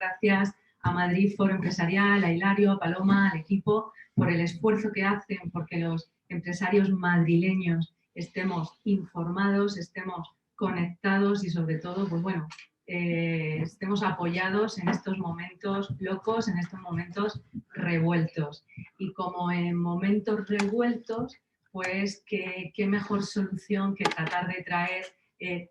gracias a Madrid Foro Empresarial, a Hilario, a Paloma, al equipo, por el esfuerzo que hacen porque los empresarios madrileños estemos informados, estemos conectados y sobre todo, pues bueno, estemos apoyados en estos momentos locos, en estos momentos revueltos. Y como en momentos revueltos, pues qué mejor solución que tratar de traer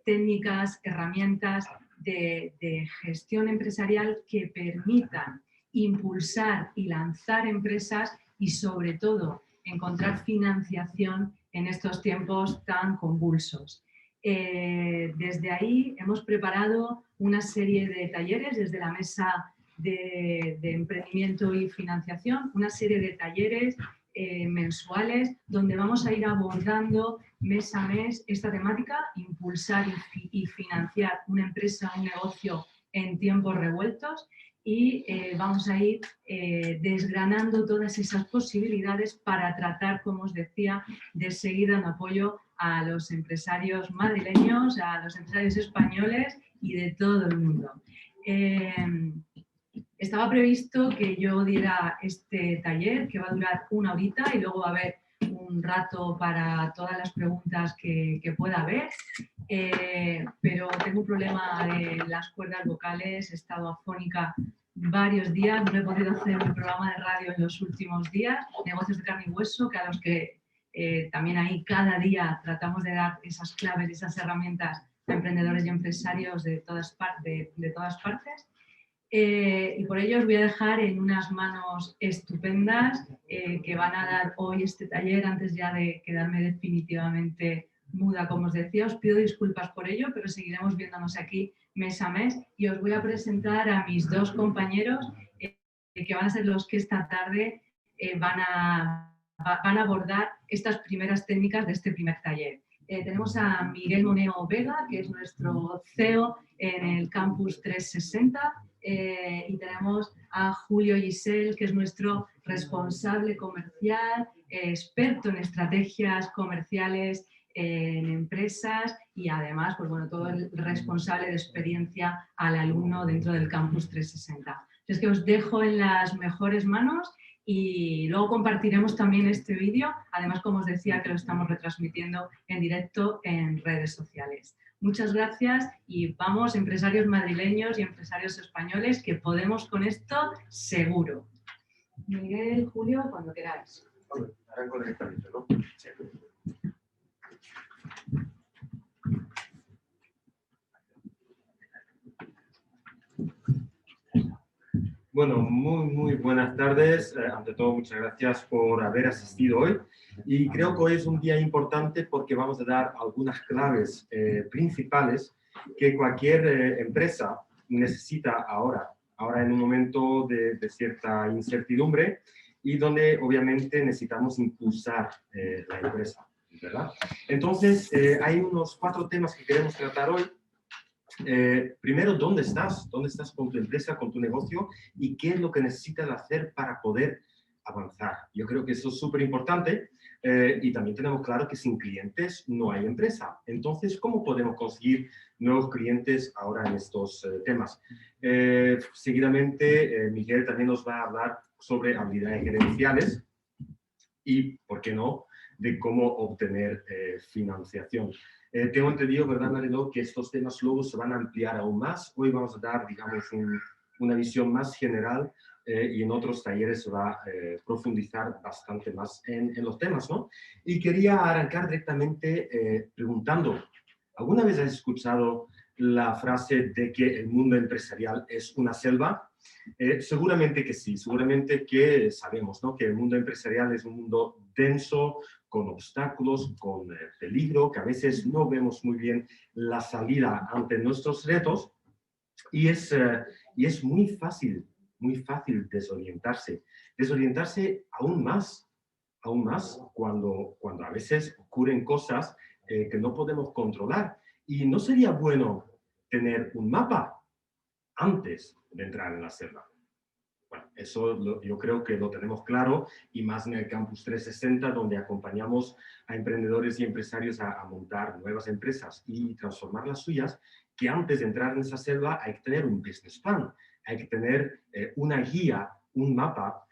técnicas, herramientas de gestión empresarial que permitan impulsar y lanzar empresas y sobre todo encontrar financiación en estos tiempos tan convulsos. Desde ahí hemos preparado una serie de talleres desde la mesa de emprendimiento y financiación, una serie de talleres mensuales donde vamos a ir abordando mes a mes esta temática, impulsar y financiar una empresa, un negocio en tiempos revueltos y vamos a ir desgranando todas esas posibilidades para tratar, como os decía, de seguir dando apoyo a los empresarios madrileños, a los empresarios españoles y de todo el mundo. Estaba previsto que yo diera este taller, que va a durar 1 horita y luego va a haber un rato para todas las preguntas que pueda haber, pero tengo un problema de las cuerdas vocales, he estado afónica varios días, no he podido hacer un programa de radio en los últimos días, negocios de carne y hueso, que a los que también ahí cada día tratamos de dar esas claves, esas herramientas a emprendedores y empresarios de todas partes. Y por ello os voy a dejar en unas manos estupendas que van a dar hoy este taller antes ya de quedarme definitivamente muda, como os decía. Os pido disculpas por ello, pero seguiremos viéndonos aquí mes a mes y os voy a presentar a mis 2 compañeros que van a ser los que esta tarde van a abordar estas primeras técnicas de este primer taller. Tenemos a Miguel Moneo Vega, que es nuestro CEO en el Campus 360, y tenemos a Julio Gisell, que es nuestro responsable comercial, experto en estrategias comerciales en empresas y además, pues bueno, todo el responsable de experiencia al alumno dentro del Campus 360. Es que os dejo en las mejores manos y luego compartiremos también este vídeo, además, como os decía, que lo estamos retransmitiendo en directo en redes sociales. Muchas gracias y vamos, empresarios madrileños y empresarios españoles, que podemos con esto seguro. Miguel, Julio, cuando queráis. Arranco directamente, ¿no? Sí. Bueno, muy buenas tardes. Ante todo, muchas gracias por haber asistido hoy. Y creo que hoy es un día importante porque vamos a dar algunas claves principales que cualquier empresa necesita ahora en un momento de cierta incertidumbre y donde obviamente necesitamos impulsar la empresa, ¿verdad? Entonces, hay unos 4 temas que queremos tratar hoy. Primero, ¿dónde estás? ¿Dónde estás con tu empresa, con tu negocio? ¿Y qué es lo que necesitas hacer para poder avanzar? Yo creo que eso es súper importante. Y también tenemos claro que sin clientes no hay empresa. Entonces, ¿cómo podemos conseguir nuevos clientes ahora en estos temas? Seguidamente, Miguel también nos va a hablar sobre habilidades gerenciales y, ¿por qué no?, de cómo obtener financiación. Tengo entendido, ¿verdad, Mariló?, que estos temas luego se van a ampliar aún más. Hoy vamos a dar, digamos, una visión más general y en otros talleres se va a profundizar bastante más en los temas, ¿no? Y quería arrancar directamente preguntando, ¿alguna vez has escuchado la frase de que el mundo empresarial es una selva? Seguramente que sí, seguramente que sabemos, ¿no?, que el mundo empresarial es un mundo denso, con obstáculos, con peligro, que a veces no vemos muy bien la salida ante nuestros retos y es muy fácil desorientarse aún más cuando a veces ocurren cosas que no podemos controlar. Y no sería bueno tener un mapa antes de entrar en la selva. Bueno, eso yo creo que lo tenemos claro, y más en el Campus 360, donde acompañamos a emprendedores y empresarios a montar nuevas empresas y transformar las suyas, que antes de entrar en esa selva hay que tener un business plan. hay que tener una guía, un mapa,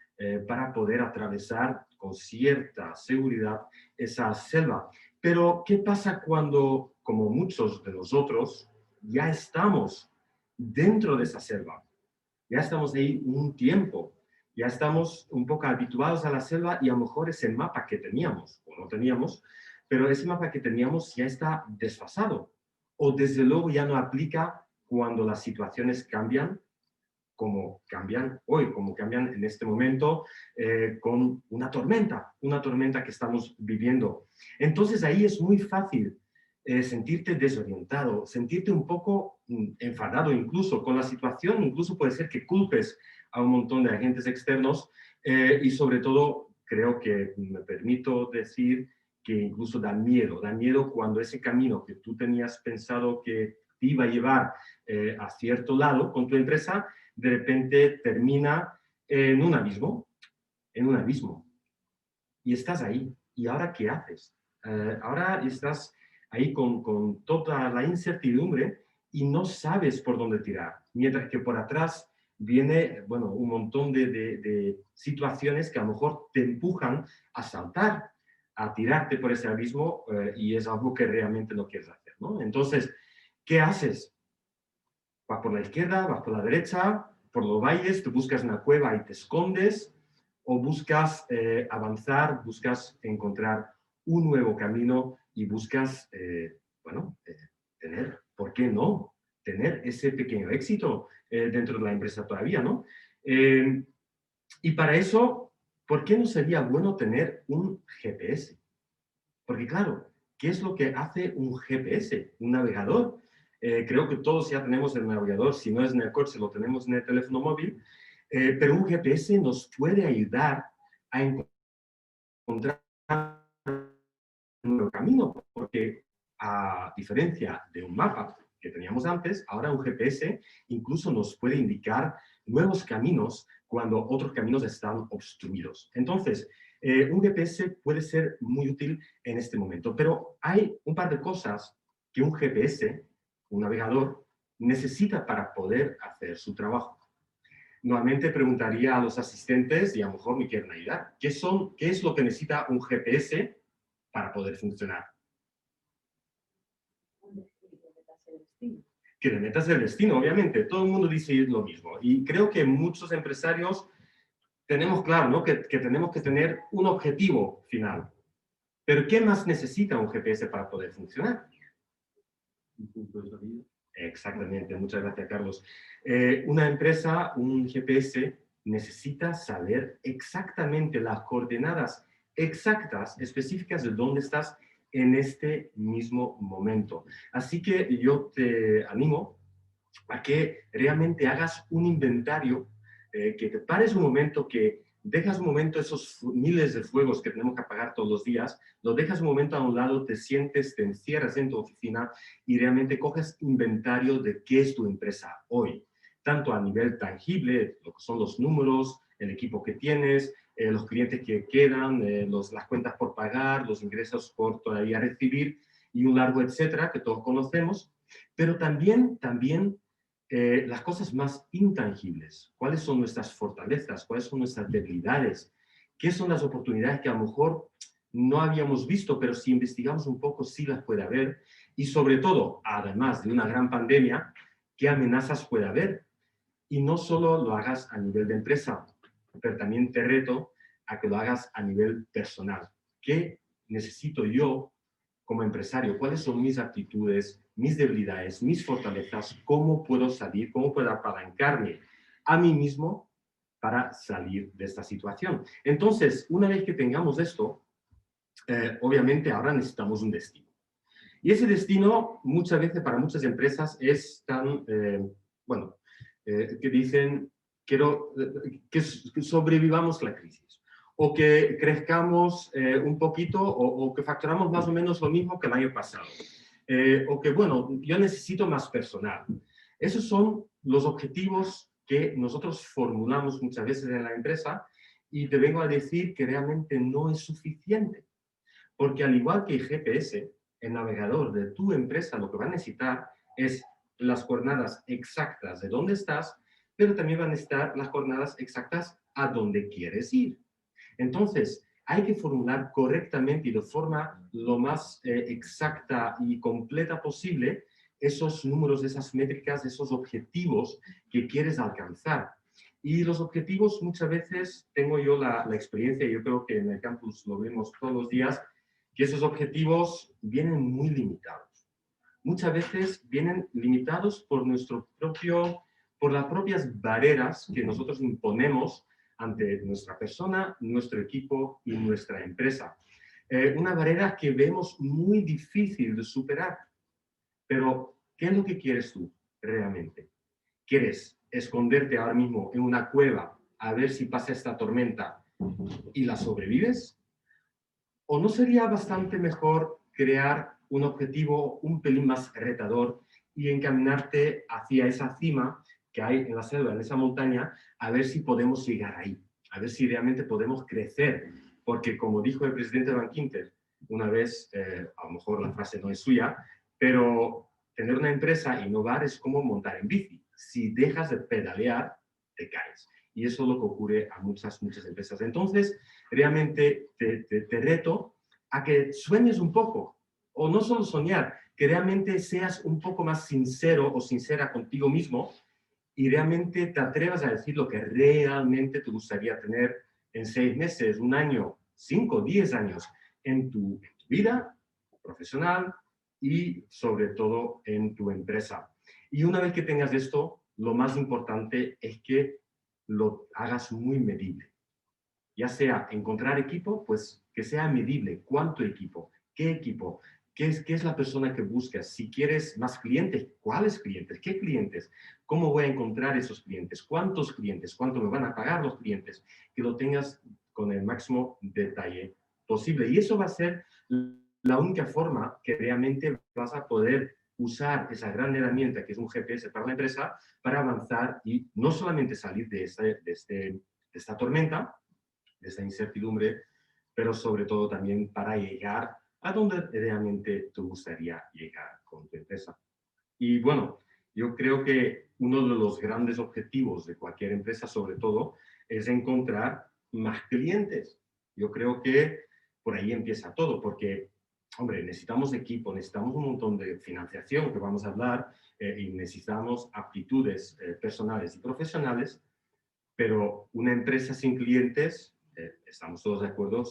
para poder atravesar con cierta seguridad esa selva. Pero, ¿qué pasa cuando, como muchos de nosotros, ya estamos dentro de esa selva? Ya estamos ahí un tiempo, ya estamos un poco habituados a la selva y a lo mejor ese mapa que teníamos, o no teníamos, pero ese mapa que teníamos ya está desfasado, o desde luego ya no aplica cuando las situaciones cambian, como cambian hoy, como cambian en este momento, con una tormenta que estamos viviendo. Entonces ahí es muy fácil sentirte desorientado, sentirte un poco enfadado incluso con la situación, incluso puede ser que culpes a un montón de agentes externos y sobre todo creo que me permito decir que incluso da miedo cuando ese camino que tú tenías pensado que te iba a llevar a cierto lado con tu empresa, de repente termina en un abismo. Y estás ahí. ¿Y ahora qué haces? Ahora estás ahí con toda la incertidumbre y no sabes por dónde tirar. Mientras que por atrás viene, bueno, un montón de situaciones que a lo mejor te empujan a saltar, a tirarte por ese abismo y es algo que realmente no quieres hacer, ¿no? Entonces, ¿qué haces? Vas por la izquierda, vas por la derecha, por los valles, tú buscas una cueva y te escondes, o buscas avanzar, buscas encontrar un nuevo camino y buscas, tener, ¿por qué no? Tener ese pequeño éxito dentro de la empresa todavía, ¿no? Y para eso, ¿por qué no sería bueno tener un GPS? Porque claro, ¿qué es lo que hace un GPS, un navegador? Creo que todos ya tenemos el navegador, si no es en el coche, lo tenemos en el teléfono móvil, pero un GPS nos puede ayudar a encontrar un nuevo camino, porque a diferencia de un mapa que teníamos antes, ahora un GPS incluso nos puede indicar nuevos caminos cuando otros caminos están obstruidos. Entonces, un GPS puede ser muy útil en este momento, pero hay un par de cosas que un GPS, un navegador, necesita para poder hacer su trabajo. Nuevamente preguntaría a los asistentes, y a lo mejor me quieren ayudar, ¿qué es lo que necesita un GPS para poder funcionar? Que le metas el destino, obviamente. Todo el mundo dice lo mismo. Y creo que muchos empresarios tenemos claro, ¿no? que tenemos que tener un objetivo final. Pero ¿qué más necesita un GPS para poder funcionar? Un punto de salida. Exactamente, muchas gracias, Carlos. Una empresa, un GPS, necesita saber exactamente las coordenadas exactas, específicas de dónde estás en este mismo momento. Así que yo te animo a que realmente hagas un inventario, que te pares un momento, que dejas un momento esos miles de fuegos que tenemos que apagar todos los días, lo dejas un momento a un lado, te sientes, te encierras en tu oficina y realmente coges inventario de qué es tu empresa hoy, tanto a nivel tangible, lo que son los números, el equipo que tienes, los clientes que quedan, las cuentas por pagar, los ingresos por todavía recibir y un largo etcétera que todos conocemos, pero también las cosas más intangibles. ¿Cuáles son nuestras fortalezas? ¿Cuáles son nuestras debilidades? ¿Qué son las oportunidades que a lo mejor no habíamos visto, pero si investigamos un poco sí las puede haber? Y sobre todo, además de una gran pandemia, ¿qué amenazas puede haber? Y no solo lo hagas a nivel de empresa, pero también te reto a que lo hagas a nivel personal. ¿Qué necesito yo como empresario? ¿Cuáles son mis aptitudes, mis debilidades, mis fortalezas? ¿Cómo puedo salir? ¿Cómo puedo apalancarme a mí mismo para salir de esta situación? Entonces, una vez que tengamos esto, obviamente ahora necesitamos un destino. Y ese destino, muchas veces para muchas empresas, es tan, que dicen, quiero que sobrevivamos la crisis, o que crezcamos un poquito, o que facturamos más o menos lo mismo que el año pasado, o que, bueno, yo necesito más personal. Esos son los objetivos que nosotros formulamos muchas veces en la empresa y te vengo a decir que realmente no es suficiente, porque al igual que el GPS, el navegador de tu empresa lo que va a necesitar es las coordenadas exactas de dónde estás pero también van a estar las coordenadas exactas a donde quieres ir. Entonces, hay que formular correctamente y de forma lo más exacta y completa posible esos números, esas métricas, esos objetivos que quieres alcanzar. Y los objetivos muchas veces, tengo yo la experiencia, yo creo que en el campus lo vemos todos los días, que esos objetivos vienen muy limitados. Muchas veces vienen limitados por por las propias barreras que nosotros imponemos ante nuestra persona, nuestro equipo y nuestra empresa. Una barrera que vemos muy difícil de superar. Pero, ¿qué es lo que quieres tú realmente? ¿Quieres esconderte ahora mismo en una cueva a ver si pasa esta tormenta y la sobrevives? ¿O no sería bastante mejor crear un objetivo un pelín más retador y encaminarte hacia esa cima que hay en la selva, en esa montaña, a ver si podemos llegar ahí, a ver si realmente podemos crecer? Porque como dijo el presidente Van Quinter una vez, a lo mejor la frase no es suya, pero tener una empresa, innovar, es como montar en bici. Si dejas de pedalear, te caes. Y eso es lo que ocurre a muchas empresas. Entonces, realmente te reto a que sueñes un poco, o no solo soñar, que realmente seas un poco más sincero o sincera contigo mismo y realmente te atrevas a decir lo que realmente te gustaría tener en 6 meses, un año, 5, 10 años en tu vida profesional y sobre todo en tu empresa. Y una vez que tengas esto, lo más importante es que lo hagas muy medible. Ya sea encontrar equipo, pues que sea medible. ¿Cuánto equipo? ¿Qué equipo? ¿Qué es la persona que buscas? Si quieres más clientes, ¿cuáles clientes? ¿Qué clientes? ¿Cómo voy a encontrar esos clientes? ¿Cuántos clientes? ¿Cuánto me van a pagar los clientes? Que lo tengas con el máximo detalle posible. Y eso va a ser la única forma que realmente vas a poder usar esa gran herramienta que es un GPS para la empresa para avanzar y no solamente salir de esta tormenta, de esta incertidumbre, pero sobre todo también para llegar a donde realmente te gustaría llegar con tu empresa. Y bueno, yo creo que uno de los grandes objetivos de cualquier empresa, sobre todo, es encontrar más clientes. Yo creo que por ahí empieza todo, porque, hombre, necesitamos equipo, necesitamos un montón de financiación, que vamos a hablar, y necesitamos aptitudes personales y profesionales, pero una empresa sin clientes, estamos todos de acuerdo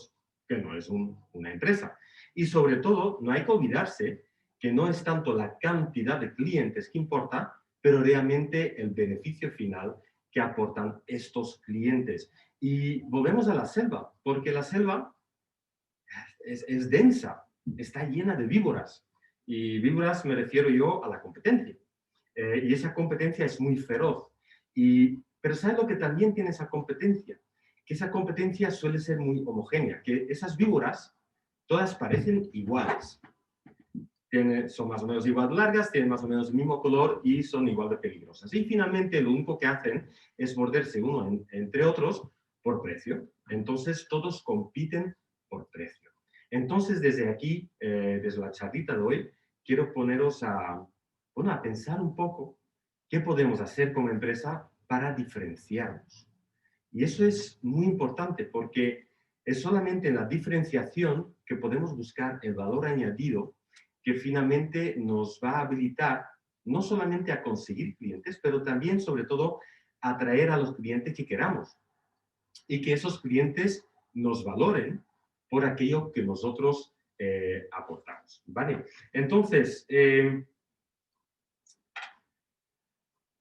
que no es una empresa. Y sobre todo, no hay que olvidarse que no es tanto la cantidad de clientes que importa, pero realmente el beneficio final que aportan estos clientes. Y volvemos a la selva, porque la selva es densa, está llena de víboras. Y víboras me refiero yo a la competencia. Y esa competencia es muy feroz. Pero ¿sabes lo que también tiene esa competencia? Que esa competencia suele ser muy homogénea, que esas víboras todas parecen iguales. Son más o menos igual largas, tienen más o menos el mismo color y son igual de peligrosas. Y finalmente lo único que hacen es morderse uno entre otros por precio. Entonces todos compiten por precio. Entonces desde aquí, desde la charlita de hoy, quiero poneros a pensar un poco qué podemos hacer como empresa para diferenciarnos. Y eso es muy importante porque es solamente en la diferenciación que podemos buscar el valor añadido que finalmente nos va a habilitar no solamente a conseguir clientes, pero también, sobre todo, a atraer a los clientes que queramos y que esos clientes nos valoren por aquello que nosotros aportamos. ¿Vale? Entonces,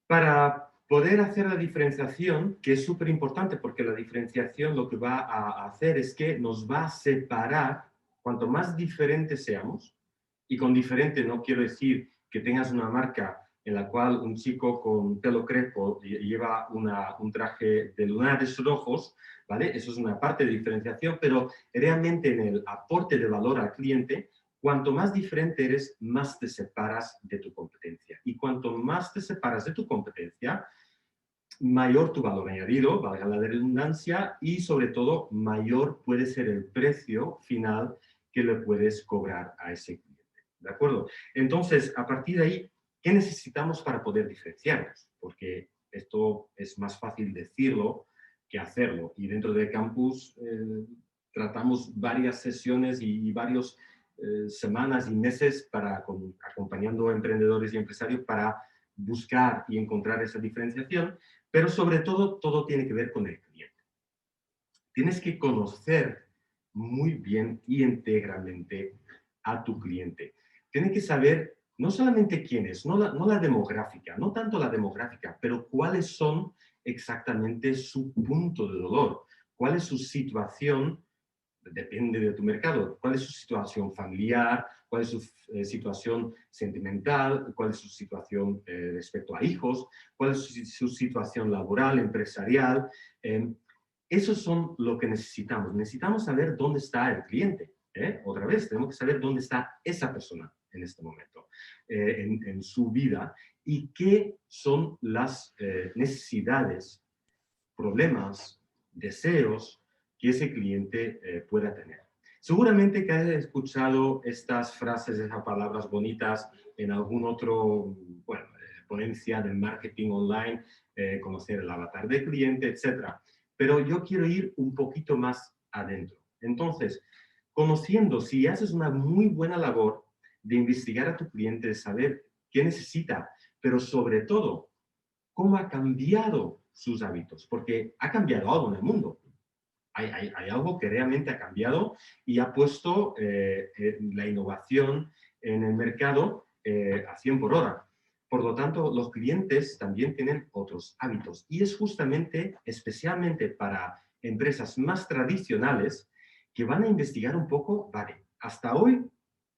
para poder hacer la diferenciación, que es súper importante porque la diferenciación lo que va a hacer es que nos va a separar, cuanto más diferentes seamos, y con diferente no quiero decir que tengas una marca en la cual un chico con pelo crespo lleva un traje de lunares rojos, ¿vale? Eso es una parte de diferenciación, pero realmente en el aporte de valor al cliente, cuanto más diferente eres, más te separas de tu competencia. Y cuanto más te separas de tu competencia, mayor tu valor añadido, valga la redundancia, y sobre todo mayor puede ser el precio final que le puedes cobrar a ese cliente. ¿De acuerdo? Entonces, a partir de ahí, ¿qué necesitamos para poder diferenciarnos? Porque esto es más fácil decirlo que hacerlo. Y dentro de Campus tratamos varias sesiones y varias semanas y meses acompañando a emprendedores y empresarios para buscar y encontrar esa diferenciación, pero sobre todo, todo tiene que ver con el cliente. Tienes que conocer muy bien y íntegramente a tu cliente. Tienes que saber no solamente quién es, no la demográfica, no tanto la demográfica, pero cuáles son exactamente su punto de dolor, cuál es su situación, depende de tu mercado, cuál es su situación familiar, cuál es su situación sentimental, cuál es su situación respecto a hijos, cuál es su situación laboral, empresarial. Esos son lo que necesitamos. Necesitamos saber dónde está el cliente. Otra vez, tenemos que saber dónde está esa persona en este momento, en su vida, y qué son las necesidades, problemas, deseos que ese cliente pueda tener. Seguramente que has escuchado estas frases, esas palabras bonitas en algún otro, bueno, ponencia de marketing online, conocer el avatar del cliente, etc. Pero yo quiero ir un poquito más adentro. Entonces, conociendo, si haces una muy buena labor de investigar a tu cliente, de saber qué necesita, pero sobre todo, cómo ha cambiado sus hábitos, porque ha cambiado algo en el mundo. Hay algo que realmente ha cambiado y ha puesto la innovación en el mercado a 100 por hora. Por lo tanto, los clientes también tienen otros hábitos. Y es justamente, especialmente para empresas más tradicionales, que van a investigar un poco, vale, hasta hoy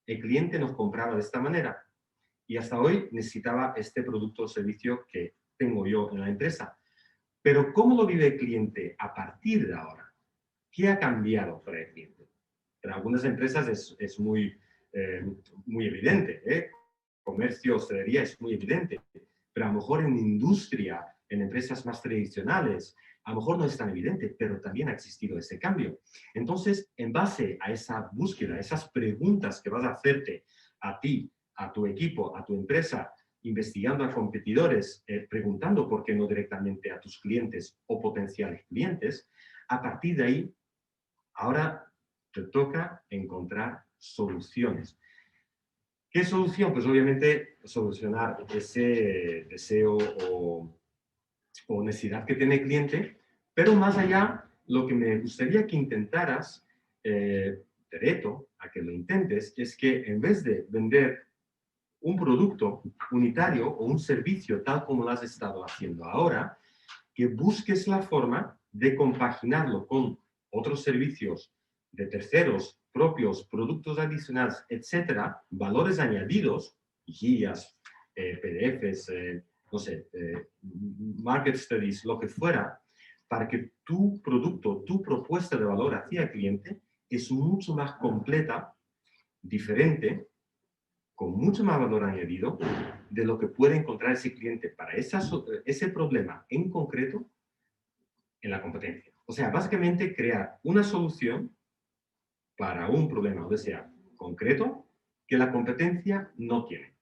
el cliente nos compraba de esta manera y hasta hoy necesitaba este producto o servicio que tengo yo en la empresa. Pero ¿cómo lo vive el cliente a partir de ahora? ¿Qué ha cambiado para el cliente? En algunas empresas es muy evidente, ¿eh? Comercio, hostelería es muy evidente, pero a lo mejor en industria, en empresas más tradicionales, a lo mejor no es tan evidente, pero también ha existido ese cambio. Entonces, en base a esa búsqueda, a esas preguntas que vas a hacerte a ti, a tu equipo, a tu empresa, investigando a competidores, preguntando por qué no directamente a tus clientes o potenciales clientes, a partir de ahí, ahora te toca encontrar soluciones. ¿Qué solución? Pues obviamente solucionar ese deseo o necesidad que tiene el cliente, pero más allá, lo que me gustaría que intentaras, te reto a que lo intentes, es que en vez de vender un producto unitario o un servicio tal como lo has estado haciendo ahora, que busques la forma de compaginarlo con otros servicios de terceros, propios, productos adicionales, etcétera, valores añadidos, guías, PDFs, no sé, market studies, lo que fuera, para que tu producto, tu propuesta de valor hacia el cliente es mucho más completa, diferente, con mucho más valor añadido de lo que puede encontrar ese cliente para ese problema en concreto en la competencia. O sea, básicamente crear una solución para un problema, o sea, concreto, que la competencia no tiene.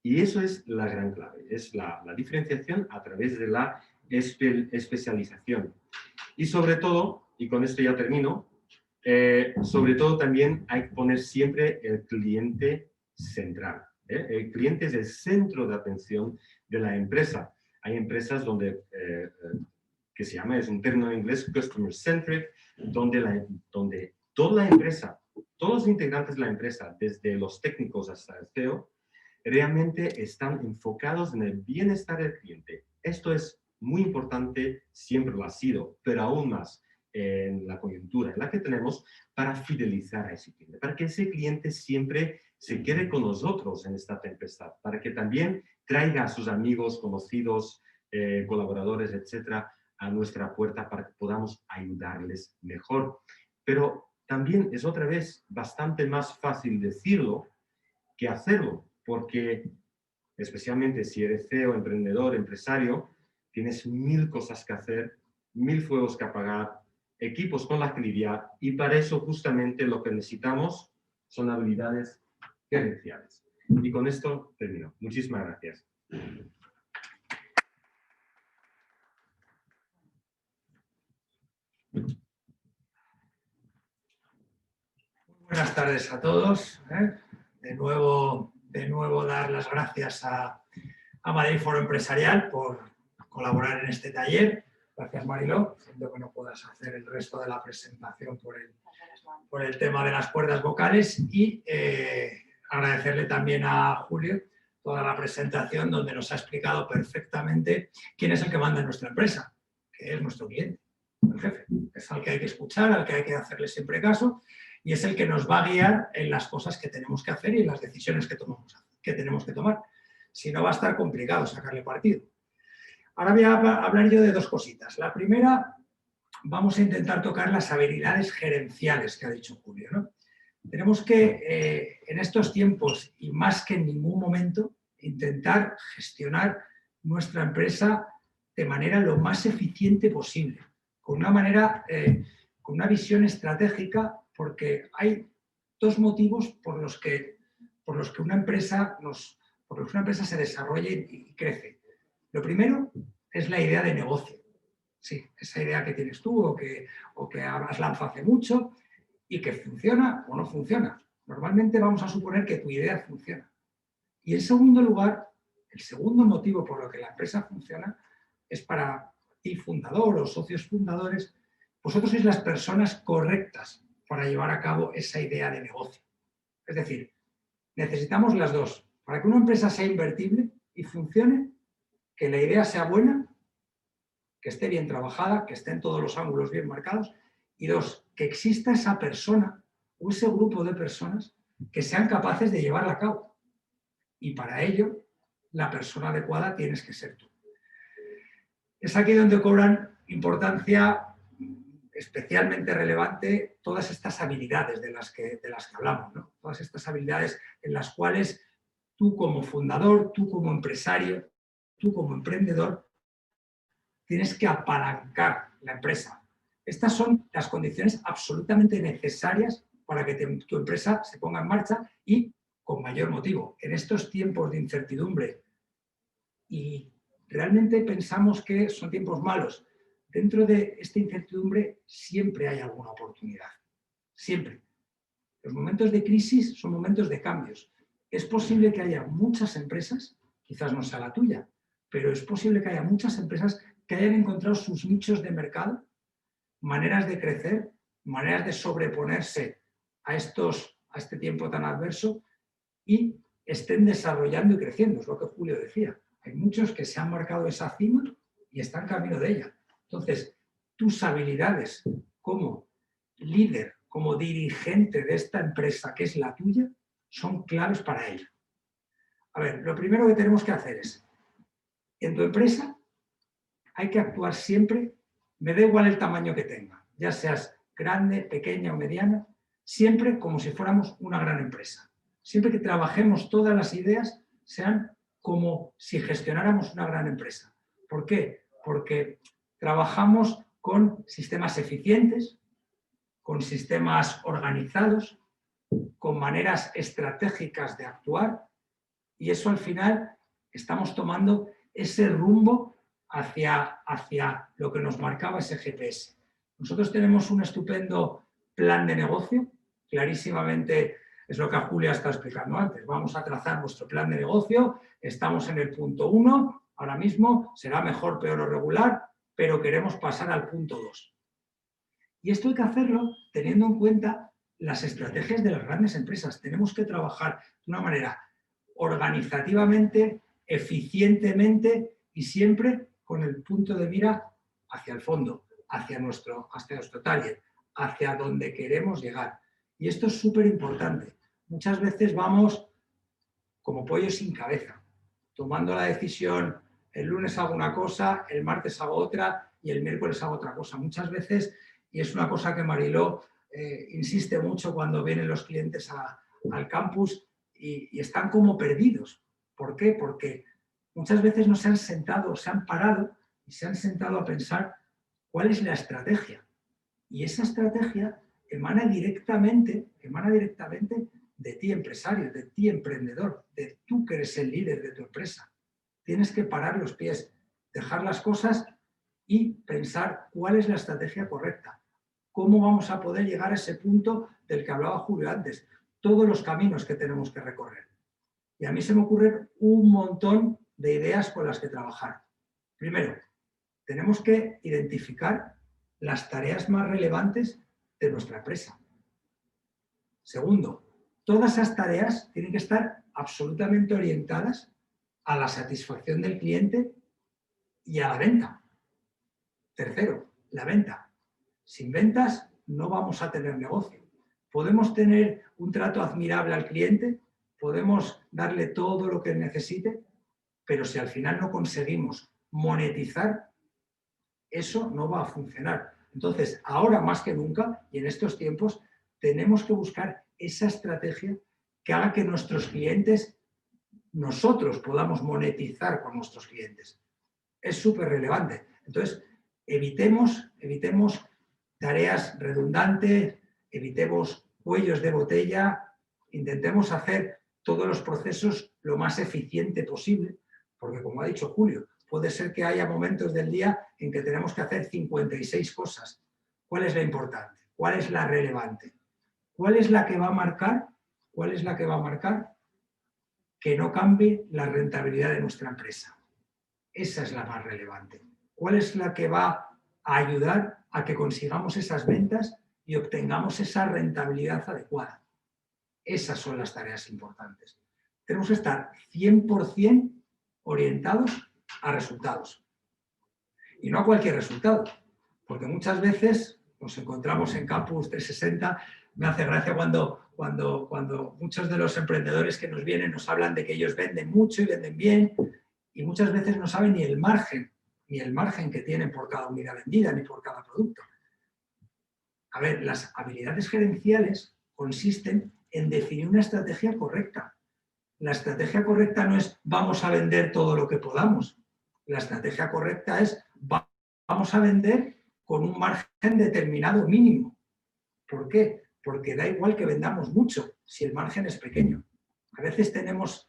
Y eso es la gran clave, es la diferenciación a través de la especialización. Y sobre todo, y con esto ya termino, sobre todo también hay que poner siempre el cliente central. El cliente es el centro de atención de la empresa. Hay empresas donde, que se llama, es un término en inglés, customer centric, donde toda la empresa, todos los integrantes de la empresa, desde los técnicos hasta el CEO, realmente están enfocados en el bienestar del cliente. Esto es muy importante, siempre lo ha sido, pero aún más en la coyuntura en la que tenemos, para fidelizar a ese cliente, para que ese cliente siempre se quede con nosotros en esta tempestad, para que también traiga a sus amigos, conocidos, colaboradores, etcétera, a nuestra puerta para que podamos ayudarles mejor. Pero también es otra vez bastante más fácil decirlo que hacerlo, porque especialmente si eres CEO, emprendedor, empresario, tienes 1000 cosas que hacer, 1000 fuegos que apagar, equipos con la que lidiar, y para eso justamente lo que necesitamos son habilidades gerenciales. Y con esto termino. Muchísimas gracias. Buenas tardes a todos. De nuevo dar las gracias a Madrid Foro Empresarial por colaborar en este taller. Gracias, Mariló. Siento que no puedas hacer el resto de la presentación por el tema de las cuerdas vocales y agradecerle también a Julio toda la presentación donde nos ha explicado perfectamente quién es el que manda en nuestra empresa, que es nuestro cliente, el jefe. Es al que hay que escuchar, al que hay que hacerle siempre caso y es el que nos va a guiar en las cosas que tenemos que hacer y en las decisiones que tenemos que tomar. Si no, va a estar complicado sacarle partido. Ahora voy a hablar yo de dos cositas. La primera, vamos a intentar tocar las habilidades gerenciales que ha dicho Julio, ¿no? Tenemos que, en estos tiempos y más que en ningún momento, intentar gestionar nuestra empresa de manera lo más eficiente posible, con una visión estratégica, porque hay dos motivos por los que una empresa se desarrolla y crece. Lo primero es la idea de negocio. Sí, esa idea que tienes tú o que has lanzado hace mucho y que funciona o no funciona. Normalmente vamos a suponer que tu idea funciona. Y en segundo lugar, el segundo motivo por lo que la empresa funciona es para ti, fundador o socios fundadores, vosotros sois las personas correctas para llevar a cabo esa idea de negocio. Es decir, necesitamos las dos. Para que una empresa sea invertible y funcione, que la idea sea buena, que esté bien trabajada, que esté en todos los ángulos bien marcados, y dos, que exista esa persona o ese grupo de personas que sean capaces de llevarla a cabo. Y para ello, la persona adecuada tienes que ser tú. Es aquí donde cobran importancia especialmente relevante todas estas habilidades de las que hablamos, ¿no? Todas estas habilidades en las cuales tú como fundador, tú como empresario, tú como emprendedor, tienes que apalancar la empresa. Estas son las condiciones absolutamente necesarias para que tu empresa se ponga en marcha y con mayor motivo. En estos tiempos de incertidumbre y realmente pensamos que son tiempos malos, dentro de esta incertidumbre siempre hay alguna oportunidad. Siempre. Los momentos de crisis son momentos de cambios. Es posible que haya muchas empresas, quizás no sea la tuya, pero es posible que haya muchas empresas que hayan encontrado sus nichos de mercado, maneras de crecer, maneras de sobreponerse a este tiempo tan adverso y estén desarrollando y creciendo, es lo que Julio decía. Hay muchos que se han marcado esa cima y están camino de ella. Entonces, tus habilidades como líder, como dirigente de esta empresa que es la tuya, son claves para ello. A ver, lo primero que tenemos que hacer es, en tu empresa hay que actuar siempre, me da igual el tamaño que tenga, ya seas grande, pequeña o mediana, siempre como si fuéramos una gran empresa. Siempre que trabajemos todas las ideas sean como si gestionáramos una gran empresa. ¿Por qué? Porque trabajamos con sistemas eficientes, con sistemas organizados, con maneras estratégicas de actuar y eso al final estamos tomando ese rumbo hacia lo que nos marcaba ese GPS. Nosotros tenemos un estupendo plan de negocio, clarísimamente es lo que Julia está explicando antes. Vamos a trazar nuestro plan de negocio, estamos en el punto 1, ahora mismo será mejor, peor o regular, pero queremos pasar al punto 2. Y esto hay que hacerlo teniendo en cuenta las estrategias de las grandes empresas. Tenemos que trabajar de una manera organizativamente, eficientemente y siempre con el punto de mira hacia el fondo, hacia nuestro target, hacia donde queremos llegar. Y esto es súper importante. Muchas veces vamos como pollos sin cabeza, tomando la decisión, el lunes hago una cosa, el martes hago otra y el miércoles hago otra cosa. Muchas veces, y es una cosa que Mariló insiste mucho cuando vienen los clientes al campus y están como perdidos. ¿Por qué? Porque muchas veces no se han sentado, se han parado y se han sentado a pensar cuál es la estrategia. Y esa estrategia emana directamente de ti, empresario, de ti, emprendedor, de tú que eres el líder de tu empresa. Tienes que parar los pies, dejar las cosas y pensar cuál es la estrategia correcta. cómo vamos a poder llegar a ese punto del que hablaba Julio antes, todos los caminos que tenemos que recorrer. Y a mí se me ocurren un montón de ideas con las que trabajar. Primero, tenemos que identificar las tareas más relevantes de nuestra empresa. Segundo, todas esas tareas tienen que estar absolutamente orientadas a la satisfacción del cliente y a la venta. Tercero, la venta. Sin ventas no vamos a tener negocio. Podemos tener un trato admirable al cliente, podemos darle todo lo que necesite, pero si al final no conseguimos monetizar, eso no va a funcionar. Entonces, ahora más que nunca, y en estos tiempos, tenemos que buscar esa estrategia que haga que nuestros clientes, nosotros podamos monetizar con nuestros clientes. Es súper relevante. Entonces, evitemos tareas redundantes, evitemos cuellos de botella, intentemos hacer todos los procesos lo más eficiente posible, porque como ha dicho Julio, puede ser que haya momentos del día en que tenemos que hacer 56 cosas. ¿Cuál es la importante? ¿Cuál es la relevante? ¿Cuál es la que va a marcar? ¿Cuál es la que va a marcar que no cambie la rentabilidad de nuestra empresa? Esa es la más relevante. ¿Cuál es la que va a ayudar a que consigamos esas ventas y obtengamos esa rentabilidad adecuada? Esas son las tareas importantes. Tenemos que estar 100% orientados a resultados. Y no a cualquier resultado, porque muchas veces nos encontramos en Campus 360. Me hace gracia cuando muchos de los emprendedores que nos vienen nos hablan de que ellos venden mucho y venden bien, y muchas veces no saben ni el margen que tienen por cada unidad vendida, ni por cada producto. A ver, las habilidades gerenciales consisten en definir una estrategia correcta. La estrategia correcta no es vamos a vender todo lo que podamos. La estrategia correcta es vamos a vender con un margen determinado mínimo. ¿Por qué? Porque da igual que vendamos mucho si el margen es pequeño. A veces tenemos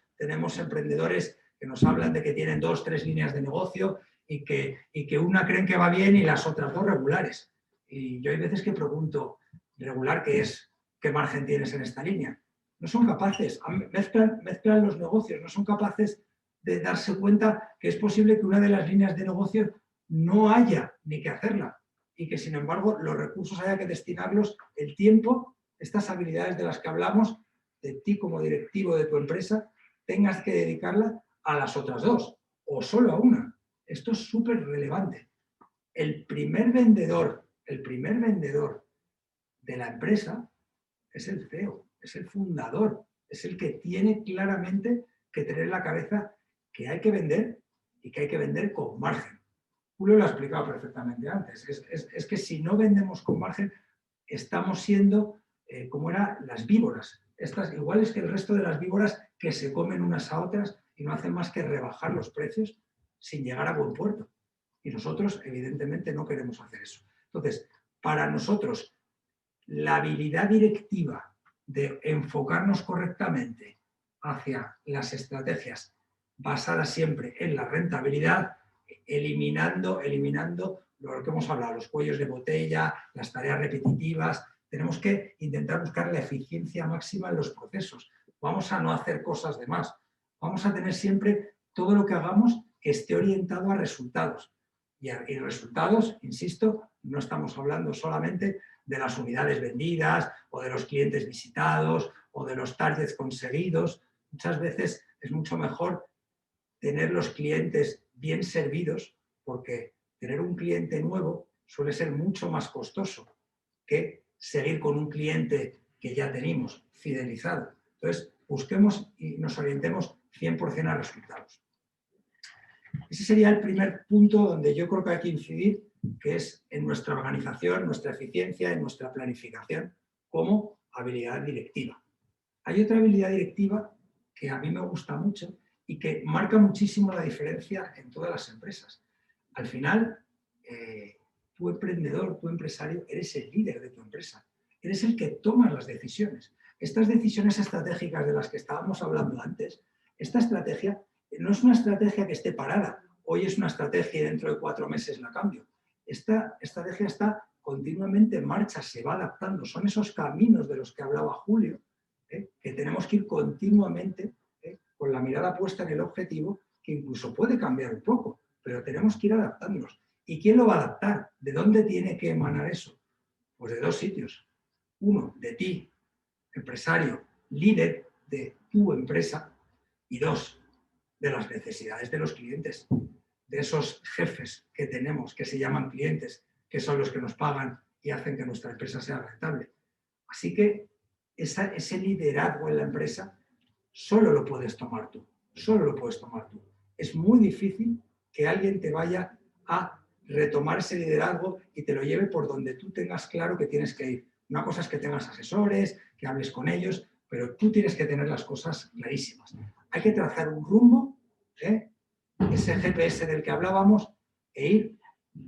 emprendedores que nos hablan de que tienen 2 o 3 líneas de negocio y que una creen que va bien y las otras 2 regulares. Y yo hay veces que pregunto, ¿regular qué es? ¿Qué margen tienes en esta línea? No son capaces, mezclan los negocios, no son capaces de darse cuenta que es posible que una de las líneas de negocio no haya ni que hacerla y que sin embargo los recursos haya que destinarlos, el tiempo, estas habilidades de las que hablamos, de ti como directivo de tu empresa, tengas que dedicarla a las otras 2 o solo a una. Esto es súper relevante. El primer vendedor de la empresa es el CEO, es el fundador, es el que tiene claramente que tener en la cabeza que hay que vender y que hay que vender con margen. Julio lo ha explicado perfectamente antes. Es que si no vendemos con margen, estamos siendo como eran las víboras. Estas iguales que el resto de las víboras que se comen unas a otras y no hacen más que rebajar los precios sin llegar a buen puerto. Y nosotros, evidentemente, no queremos hacer eso. Entonces, para nosotros, la habilidad directiva de enfocarnos correctamente hacia las estrategias basadas siempre en la rentabilidad, eliminando lo que hemos hablado, los cuellos de botella, las tareas repetitivas. Tenemos que intentar buscar la eficiencia máxima en los procesos. Vamos a no hacer cosas de más. Vamos a tener siempre todo lo que hagamos que esté orientado a resultados. Y resultados, insisto, no estamos hablando solamente de las unidades vendidas o de los clientes visitados o de los targets conseguidos. Muchas veces es mucho mejor tener los clientes bien servidos, porque tener un cliente nuevo suele ser mucho más costoso que seguir con un cliente que ya tenemos fidelizado. Entonces, busquemos y nos orientemos 100% a resultados. Ese sería el primer punto donde yo creo que hay que incidir, que es en nuestra organización, nuestra eficiencia, en nuestra planificación como habilidad directiva. Hay otra habilidad directiva que a mí me gusta mucho y que marca muchísimo la diferencia en todas las empresas. Al final, tu emprendedor, tu empresario, eres el líder de tu empresa. Eres el que toma las decisiones. Estas decisiones estratégicas de las que estábamos hablando antes, esta estrategia no es una estrategia que esté parada. Hoy es una estrategia y dentro de 4 meses la cambio. Esta estrategia está continuamente en marcha, se va adaptando. Son esos caminos de los que hablaba Julio, que tenemos que ir continuamente con la mirada puesta en el objetivo, que incluso puede cambiar un poco, pero tenemos que ir adaptándonos. ¿Y quién lo va a adaptar? ¿De dónde tiene que emanar eso? Pues de dos sitios. Uno, de ti, empresario, líder de tu empresa, y dos, de las necesidades de los clientes, de esos jefes que tenemos, que se llaman clientes, que son los que nos pagan y hacen que nuestra empresa sea rentable. Así que ese liderazgo en la empresa solo lo puedes tomar tú, solo lo puedes tomar tú. Es muy difícil que alguien te vaya a retomar ese liderazgo y te lo lleve por donde tú tengas claro que tienes que ir. Una cosa es que tengas asesores, que hables con ellos, pero tú tienes que tener las cosas clarísimas. Hay que trazar un rumbo, ese GPS del que hablábamos, e ir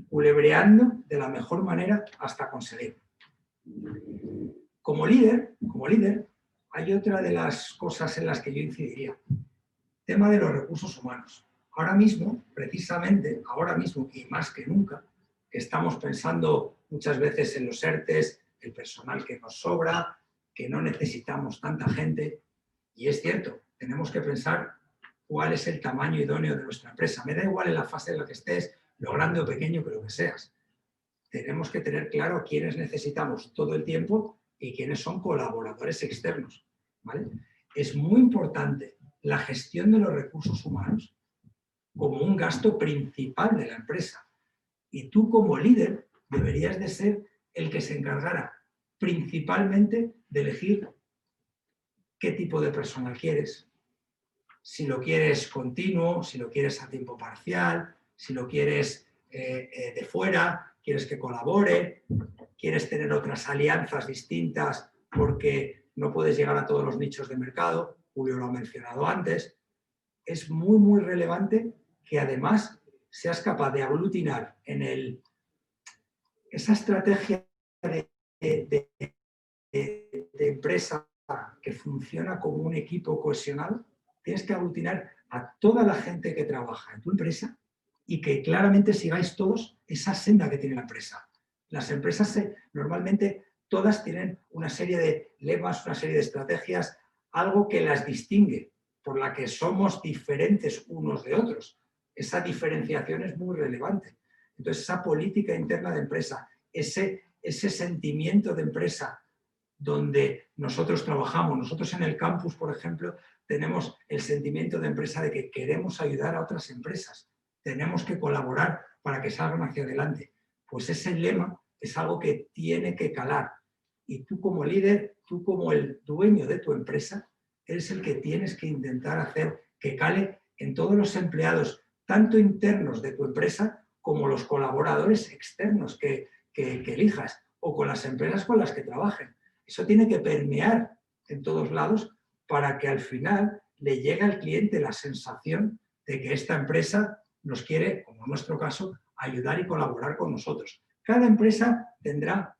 culebreando de la mejor manera hasta conseguirlo. Como líder, hay otra de las cosas en las que yo incidiría. Tema de los recursos humanos. Ahora mismo, precisamente, ahora mismo y más que nunca, que estamos pensando muchas veces en los ERTEs, el personal que nos sobra, que no necesitamos tanta gente. Y es cierto, tenemos que pensar cuál es el tamaño idóneo de nuestra empresa. Me da igual en la fase en la que estés, lo grande o pequeño que lo que seas. Tenemos que tener claro quiénes necesitamos todo el tiempo y quiénes son colaboradores externos, ¿vale? Es muy importante la gestión de los recursos humanos como un gasto principal de la empresa. Y tú como líder deberías de ser el que se encargara principalmente de elegir qué tipo de personal quieres, si lo quieres continuo, si lo quieres a tiempo parcial, si lo quieres de fuera, quieres que colabore, quieres tener otras alianzas distintas porque no puedes llegar a todos los nichos de mercado, Julio lo ha mencionado antes. Es muy, muy relevante que además seas capaz de aglutinar en esa estrategia de empresa que funciona como un equipo cohesionado. Tienes que aglutinar a toda la gente que trabaja en tu empresa y que claramente sigáis todos esa senda que tiene la empresa. Las empresas normalmente todas tienen una serie de lemas, una serie de estrategias, algo que las distingue, por la que somos diferentes unos de otros. Esa diferenciación es muy relevante. Entonces, esa política interna de empresa, ese sentimiento de empresa donde nosotros trabajamos, nosotros en el campus, por ejemplo, tenemos el sentimiento de empresa de que queremos ayudar a otras empresas, tenemos que colaborar para que salgan hacia adelante. Pues ese lema es algo que tiene que calar. Y tú como líder, tú como el dueño de tu empresa, eres el que tienes que intentar hacer que cale en todos los empleados, tanto internos de tu empresa como los colaboradores externos que elijas o con las empresas con las que trabajen. Eso tiene que permear en todos lados para que al final le llegue al cliente la sensación de que esta empresa nos quiere, como en nuestro caso, ayudar y colaborar con nosotros. Cada empresa tendrá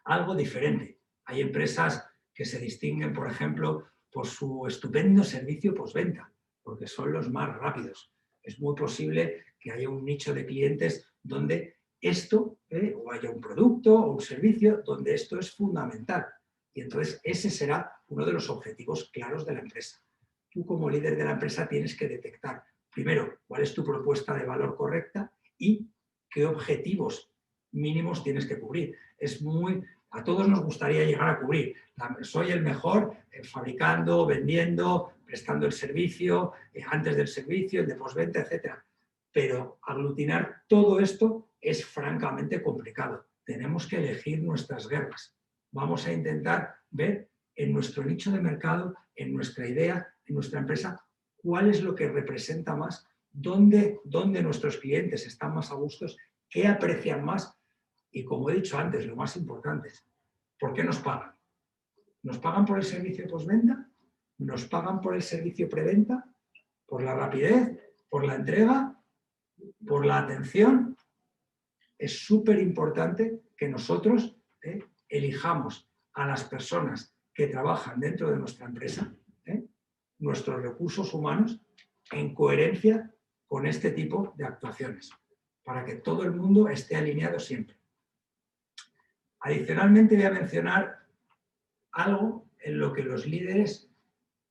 algo diferente. Hay empresas que se distinguen, por ejemplo, por su estupendo servicio postventa, porque son los más rápidos. Es muy posible que haya un nicho de clientes donde esto, o haya un producto o un servicio donde esto es fundamental. Y entonces ese será uno de los objetivos claros de la empresa. Tú como líder de la empresa tienes que detectar, primero, cuál es tu propuesta de valor correcta y qué objetivos mínimos tienes que cubrir. A todos nos gustaría llegar a cubrir. Soy el mejor fabricando, vendiendo, prestando el servicio, antes del servicio, el de postventa, etc. Pero aglutinar todo esto es francamente complicado. Tenemos que elegir nuestras guerras. Vamos a intentar ver en nuestro nicho de mercado, en nuestra idea, en nuestra empresa, cuál es lo que representa más, dónde nuestros clientes están más a gustos, qué aprecian más y, como he dicho antes, lo más importante es, ¿por qué nos pagan? ¿Nos pagan por el servicio postventa? ¿Nos pagan por el servicio preventa? ¿Por la rapidez? ¿Por la entrega? ¿Por la atención? Es súper importante que nosotros elijamos a las personas que trabajan dentro de nuestra empresa, nuestros recursos humanos, en coherencia con este tipo de actuaciones, para que todo el mundo esté alineado siempre. Adicionalmente voy a mencionar algo en lo que los líderes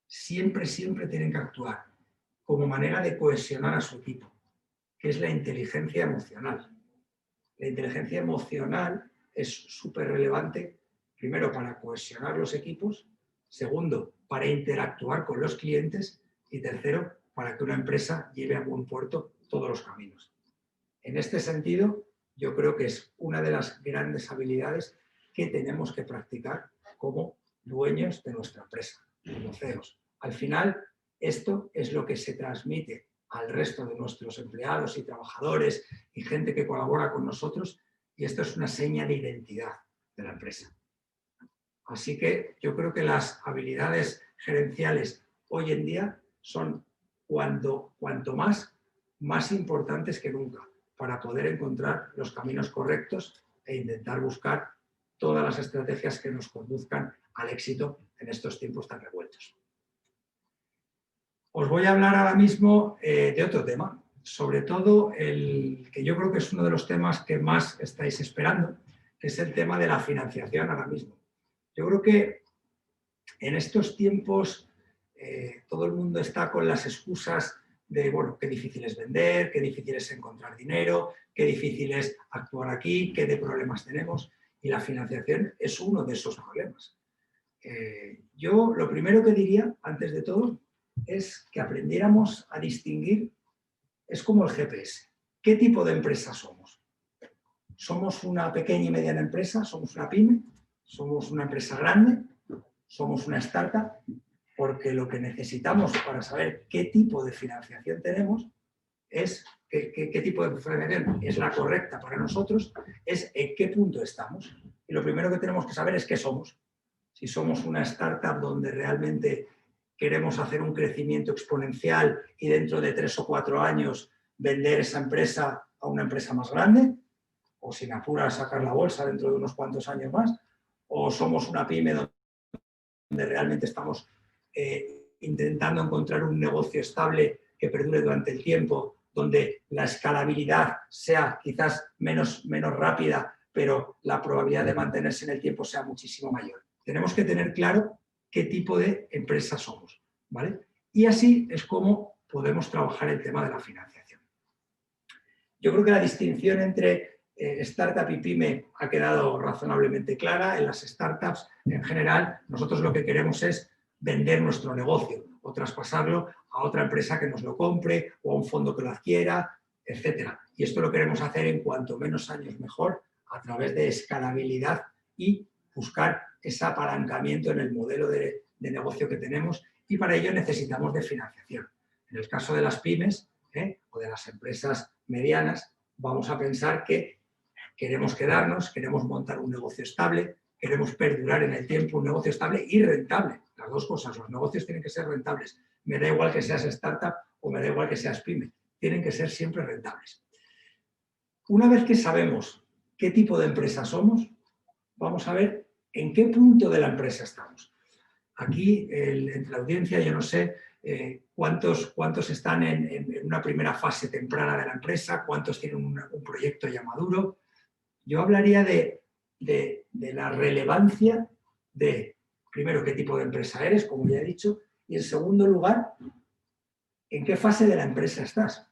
siempre tienen que actuar como manera de cohesionar a su equipo, que es la inteligencia emocional. La inteligencia emocional es súper relevante, primero, para cohesionar los equipos, segundo, para interactuar con los clientes y tercero, para que una empresa lleve a buen puerto todos los caminos. En este sentido, yo creo que es una de las grandes habilidades que tenemos que practicar como dueños de nuestra empresa, como CEOs. Al final, esto es lo que se transmite al resto de nuestros empleados y trabajadores y gente que colabora con nosotros, y esto es una seña de identidad de la empresa. Así que yo creo que las habilidades gerenciales hoy en día son cuanto más importantes que nunca para poder encontrar los caminos correctos e intentar buscar todas las estrategias que nos conduzcan al éxito en estos tiempos tan revueltos. Os voy a hablar ahora mismo de otro tema, sobre todo el que yo creo que es uno de los temas que más estáis esperando, que es el tema de la financiación ahora mismo. Yo creo que en estos tiempos todo el mundo está con las excusas de, bueno, qué difícil es vender, qué difícil es encontrar dinero, qué difícil es actuar aquí, qué de problemas tenemos, y la financiación es uno de esos problemas. Yo lo primero que diría, antes de todo, es que aprendiéramos a distinguir, es como el GPS. ¿Qué tipo de empresa somos? ¿Somos una pequeña y mediana empresa? ¿Somos una pyme? ¿Somos una empresa grande? ¿Somos una startup? Porque lo que necesitamos para saber qué tipo de financiación tenemos es qué tipo de financiación es la correcta para nosotros, es en qué punto estamos. Y lo primero que tenemos que saber es qué somos. Si somos una startup donde realmente queremos hacer un crecimiento exponencial y dentro de 3 o 4 años vender esa empresa a una empresa más grande, o sin apurar sacar la bolsa dentro de unos cuantos años más, o somos una pyme donde realmente estamos intentando encontrar un negocio estable que perdure durante el tiempo, donde la escalabilidad sea quizás menos rápida, pero la probabilidad de mantenerse en el tiempo sea muchísimo mayor. Tenemos que tener claro qué tipo de empresa somos, ¿vale? Y así es como podemos trabajar el tema de la financiación. Yo creo que la distinción entre startup y pyme ha quedado razonablemente clara. En las startups, en general, nosotros lo que queremos es vender nuestro negocio o traspasarlo a otra empresa que nos lo compre o a un fondo que lo adquiera, etc. Y esto lo queremos hacer en cuanto menos años mejor, a través de escalabilidad y buscar ese apalancamiento en el modelo de negocio que tenemos, y para ello necesitamos de financiación. En el caso de las pymes o de las empresas medianas, vamos a pensar que queremos quedarnos, queremos montar un negocio estable, queremos perdurar en el tiempo un negocio estable y rentable. Las dos cosas, los negocios tienen que ser rentables. Me da igual que seas startup o me da igual que seas pyme, tienen que ser siempre rentables. Una vez que sabemos qué tipo de empresa somos, vamos a ver en qué punto de la empresa estamos. Aquí, entre la audiencia, yo no sé cuántos están en una primera fase temprana de la empresa, cuántos tienen un proyecto ya maduro. Yo hablaría de la relevancia de, primero, qué tipo de empresa eres, como ya he dicho, y en segundo lugar, en qué fase de la empresa estás.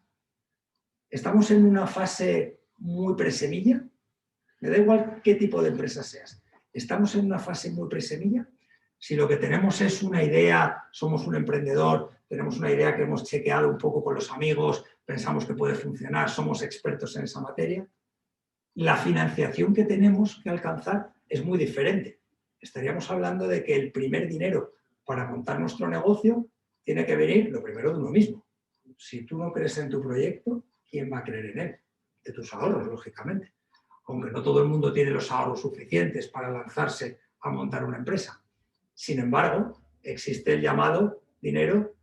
¿Estamos en una fase muy presemilla? Me da igual qué tipo de empresa seas. ¿Estamos en una fase muy presemilla? Si lo que tenemos es una idea, somos un emprendedor, tenemos una idea que hemos chequeado un poco con los amigos, pensamos que puede funcionar, somos expertos en esa materia, la financiación que tenemos que alcanzar es muy diferente. Estaríamos hablando de que el primer dinero para montar nuestro negocio tiene que venir, lo primero, de uno mismo. Si tú no crees en tu proyecto, ¿quién va a creer en él? De tus ahorros, lógicamente. Aunque no todo el mundo tiene los ahorros suficientes para lanzarse a montar una empresa. Sin embargo, existe el llamado dinero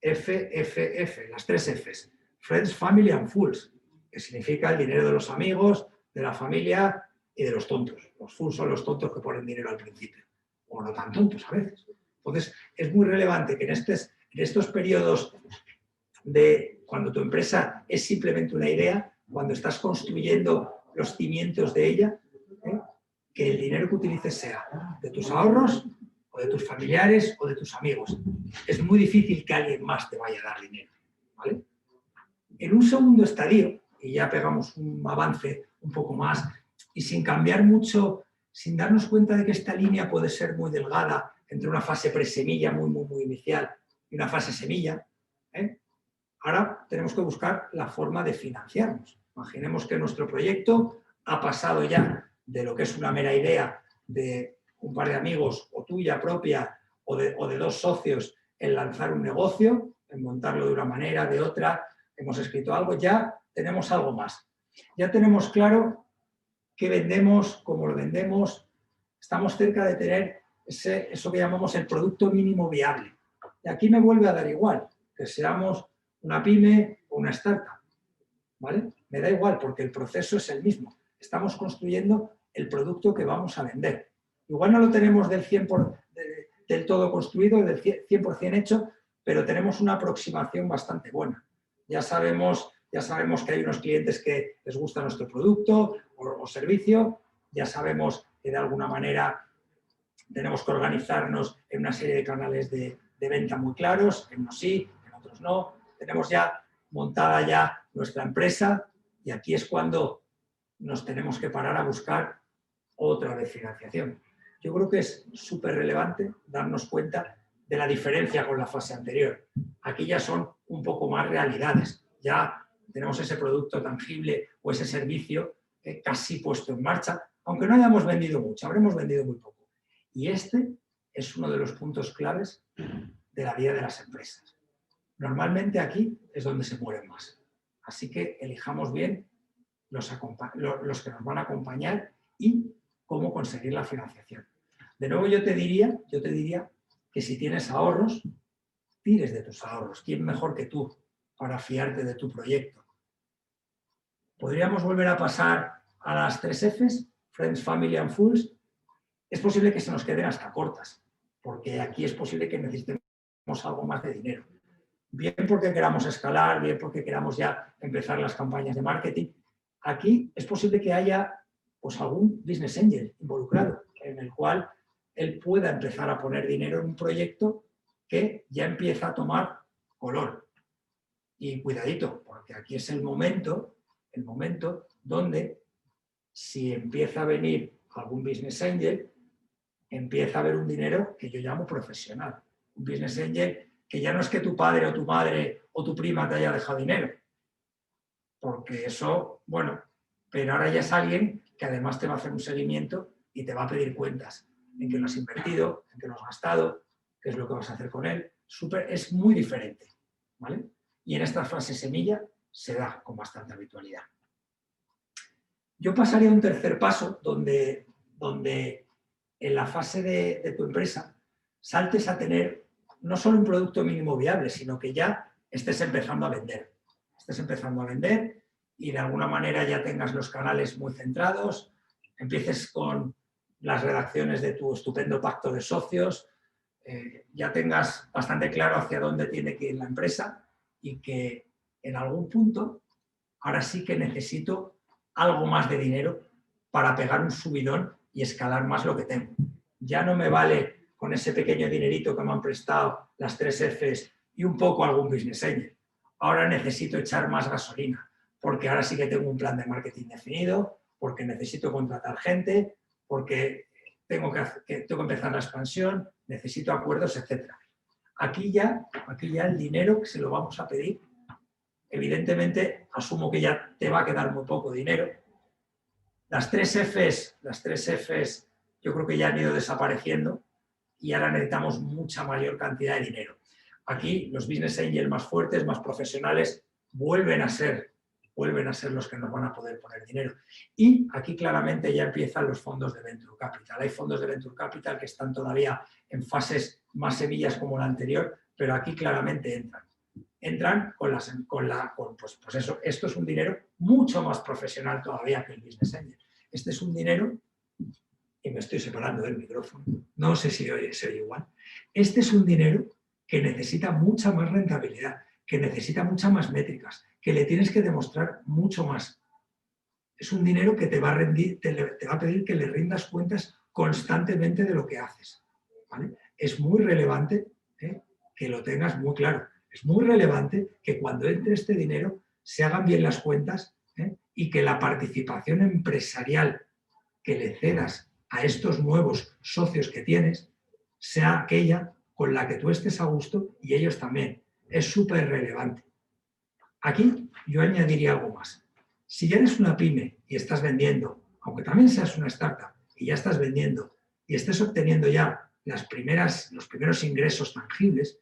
FFF, las 3 Fs, Friends, Family and Fools, que significa el dinero de los amigos, de la familia y de los tontos. Los fools son los tontos que ponen dinero al principio, o no tan tontos a veces. Entonces, es muy relevante que en estos periodos de cuando tu empresa es simplemente una idea, cuando estás construyendo los cimientos de ella, que el dinero que utilices sea de tus ahorros o de tus familiares o de tus amigos. Es muy difícil que alguien más te vaya a dar dinero, ¿vale? En un segundo estadio, y ya pegamos un avance un poco más, y sin cambiar mucho, sin darnos cuenta de que esta línea puede ser muy delgada entre una fase presemilla muy inicial y una fase semilla, ahora tenemos que buscar la forma de financiarnos. Imaginemos que nuestro proyecto ha pasado ya de lo que es una mera idea de un par de amigos o tuya propia o de dos socios en lanzar un negocio, en montarlo de una manera, de otra, hemos escrito algo, ya tenemos algo más. Ya tenemos claro qué vendemos, cómo lo vendemos, estamos cerca de tener eso que llamamos el producto mínimo viable. Y aquí me vuelve a dar igual que seamos una pyme o una startup, ¿vale? Me da igual porque el proceso es el mismo. Estamos construyendo el producto que vamos a vender. Igual no lo tenemos del todo construido, del 100% hecho, pero tenemos una aproximación bastante buena. Ya sabemos que hay unos clientes que les gusta nuestro producto o servicio, ya sabemos que de alguna manera tenemos que organizarnos en una serie de canales de venta muy claros, en unos sí, en otros no. Tenemos ya montada ya nuestra empresa y aquí es cuando nos tenemos que parar a buscar otra vez financiación. Yo creo que es súper relevante darnos cuenta de la diferencia con la fase anterior. Aquí ya son un poco más realidades. Ya tenemos ese producto tangible o ese servicio casi puesto en marcha, aunque no hayamos vendido mucho, habremos vendido muy poco. Y este es uno de los puntos claves de la vida de las empresas. Normalmente aquí es donde se mueren más. Así que elijamos bien los que nos van a acompañar y cómo conseguir la financiación. De nuevo yo te diría que si tienes ahorros, tires de tus ahorros. ¿Quién mejor que tú para fiarte de tu proyecto? ¿Podríamos volver a pasar a las 3 Fs? Friends, Family and Fools. Es posible que se nos queden hasta cortas, porque aquí es posible que necesitemos algo más de dinero. Bien porque queramos escalar, bien porque queramos ya empezar las campañas de marketing. Aquí es posible que haya pues, algún business angel involucrado, en el cual él pueda empezar a poner dinero en un proyecto que ya empieza a tomar color. Y cuidadito, porque aquí es el momento donde si empieza a venir algún business angel, empieza a haber un dinero que yo llamo profesional. Un business angel que ya no es que tu padre o tu madre o tu prima te haya dejado dinero, porque eso, bueno, pero ahora ya es alguien que además te va a hacer un seguimiento y te va a pedir cuentas en qué lo has invertido, en qué lo has gastado, qué es lo que vas a hacer con él. Es muy diferente, ¿vale? Y en esta fase semilla se da con bastante habitualidad. Yo pasaría a un tercer paso donde en la fase de tu empresa saltes a tener no solo un producto mínimo viable, sino que ya estés empezando a vender. Estés empezando a vender y de alguna manera ya tengas los canales muy centrados, empieces con las redacciones de tu estupendo pacto de socios, ya tengas bastante claro hacia dónde tiene que ir la empresa y que en algún punto ahora sí que necesito algo más de dinero para pegar un subidón y escalar más lo que tengo. Ya no me vale con ese pequeño dinerito que me han prestado las 3 Fs y un poco algún business angel. Ahora necesito echar más gasolina, porque ahora sí que tengo un plan de marketing definido, porque necesito contratar gente, porque tengo que empezar la expansión, necesito acuerdos, etc. Aquí ya el dinero que se lo vamos a pedir, evidentemente asumo que ya te va a quedar muy poco dinero. Las 3 Fs yo creo que ya han ido desapareciendo y ahora necesitamos mucha mayor cantidad de dinero. Aquí los business angels más fuertes, más profesionales, vuelven a ser los que nos van a poder poner dinero. Y aquí claramente ya empiezan los fondos de Venture Capital. Hay fondos de Venture Capital que están todavía en fases más semillas como la anterior, pero aquí claramente entran. Entran pues eso, esto es un dinero mucho más profesional todavía que el business angel. Este es un dinero, y me estoy separando del micrófono, no sé si se oye igual. Este es un dinero que necesita mucha más rentabilidad, que necesita muchas más métricas, que le tienes que demostrar mucho más es un dinero que te va a rendir, te va a pedir que le rindas cuentas constantemente de lo que haces, ¿vale? Es muy relevante que lo tengas muy claro. Es muy relevante que cuando entre este dinero se hagan bien las cuentas y que la participación empresarial que le cedas a estos nuevos socios que tienes sea aquella con la que tú estés a gusto y ellos también. Es súper relevante. Aquí yo añadiría algo más. Si ya eres una pyme y estás vendiendo, aunque también seas una startup y ya estás vendiendo y estés obteniendo ya los primeros ingresos tangibles,